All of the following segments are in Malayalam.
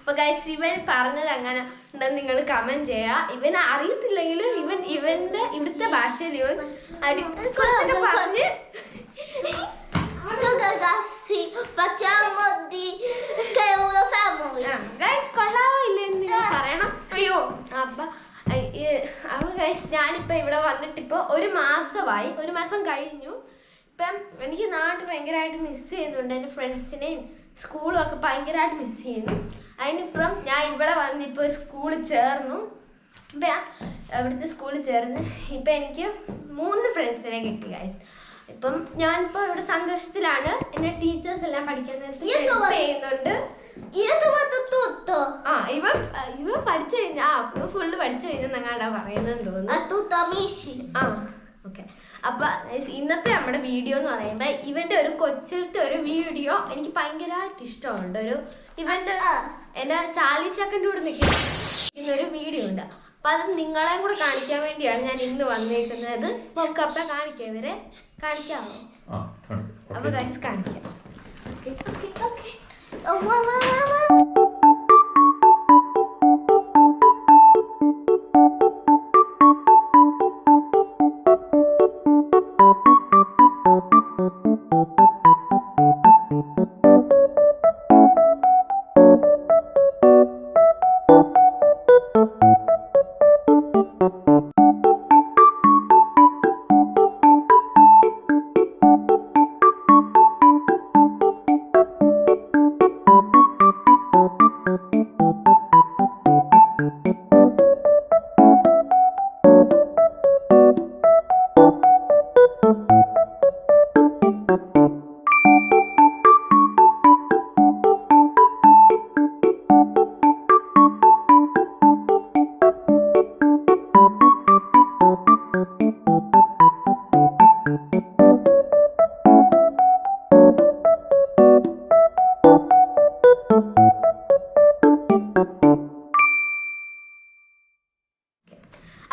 അപ്പോൾ ഗൈസ് ഇവൻ പറഞ്ഞത് അങ്ങനെ ഉണ്ടെന്ന് നിങ്ങൾ കമന്റ് ചെയ്യുക. ഇവൻ അറിയത്തില്ലെങ്കിലും ഇവിടുത്തെ ഭാഷയിൽ ഇവൻ കുറച്ചൊക്കെ പറഞ്ഞ് ഗൈസ് കൊള്ളാവോ ഇല്ലെന്ന് പറയണം. അയ്യോ അപ്പൊ ഗൈസ് ഞാനിപ്പോൾ ഇവിടെ വന്നിട്ടിപ്പോൾ 1 മാസമായി, 1 മാസം കഴിഞ്ഞു. ഇപ്പം എനിക്ക് നാട്ടിൽ ഭയങ്കരമായിട്ട് മിസ് ചെയ്യുന്നുണ്ട്. എൻ്റെ ഫ്രണ്ട്സിനെയും സ്കൂളും ഒക്കെ ഭയങ്കരമായിട്ട് മിസ് ചെയ്യുന്നു. അതിനിപ്പുറം ഞാൻ ഇവിടെ വന്നിപ്പോൾ ഒരു സ്കൂളിൽ ചേർന്നു. ഇപ്പം അവിടുത്തെ സ്കൂളിൽ ചേർന്ന് ഇപ്പം എനിക്ക് 3 ഫ്രണ്ട്സിനെ കിട്ടി ഗൈസ്. ഇപ്പം ഞാനിപ്പോൾ ഇവിടെ സന്തോഷത്തിലാണ്. എൻ്റെ ടീച്ചേഴ്സ് എല്ലാം പഠിക്കാൻ ഹെൽപ്പ് ചെയ്യുന്നുണ്ട്. ഇവ പഠിച്ചു കഴിഞ്ഞാ ഫുള്ള് പഠിച്ചു കഴിഞ്ഞാ പറയുന്നതെന്ന് തോന്നുന്നു. ഓക്കെ. അപ്പൊ ഇന്നത്തെ നമ്മുടെ വീഡിയോ എന്ന് പറയുമ്പോ ഇവന്റെ ഒരു കൊച്ചിലത്തെ ഒരു വീഡിയോ എനിക്ക് ഭയങ്കരമായിട്ട് ഇഷ്ടമുണ്ട്. ഇവന്റെ എന്റെ ചാലി ചക്കൻ്റെ കൂടെ നിൽക്കുന്ന ഒരു വീഡിയോ ഉണ്ട്. അപ്പൊ അത് നിങ്ങളെയും കൂടെ കാണിക്കാൻ വേണ്ടിയാണ് ഞാൻ ഇന്ന് വന്നേക്കുന്നത്. അപ്പ കാണിക്കാം, ഇവരെ കാണിക്കാമോ? അപ്പൊ ഗൈസ് കാണിക്കാം.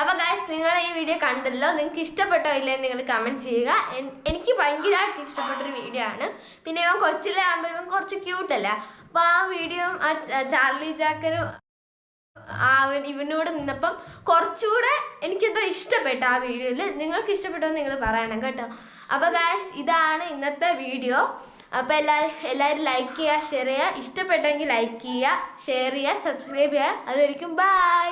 അപ്പോൾ ഗൈസ് നിങ്ങൾ ഈ വീഡിയോ കണ്ടല്ലോ, നിങ്ങൾക്ക് ഇഷ്ടപ്പെട്ടോ ഇല്ലെന്ന് നിങ്ങൾ കമൻറ്റ് ചെയ്യുക. എനിക്ക് ഭയങ്കരമായിട്ട് ഇഷ്ടപ്പെട്ടൊരു വീഡിയോ ആണ്. പിന്നെ ഇവൻ കൊച്ചിലെ ആകുമ്പോൾ ഇവൻ കുറച്ച് ക്യൂട്ടല്ല. അപ്പോൾ ആ വീഡിയോ ചാർലി ചാക്കനും ഇവനോട് നിന്നപ്പം കുറച്ചുകൂടെ എനിക്കെന്തോ ഇഷ്ടപ്പെട്ടു ആ വീഡിയോയിൽ. നിങ്ങൾക്ക് ഇഷ്ടപ്പെട്ടോ നിങ്ങൾ പറയണം കേട്ടോ. അപ്പോൾ ഗൈസ് ഇതാണ് ഇന്നത്തെ വീഡിയോ. അപ്പോൾ എല്ലാവരും ലൈക്ക് ചെയ്യുക, ഷെയർ ചെയ്യുക. ഇഷ്ടപ്പെട്ടെങ്കിൽ ലൈക്ക് ചെയ്യുക, ഷെയർ ചെയ്യുക, സബ്സ്ക്രൈബ് ചെയ്യുക. അതായിരിക്കും. ബൈ.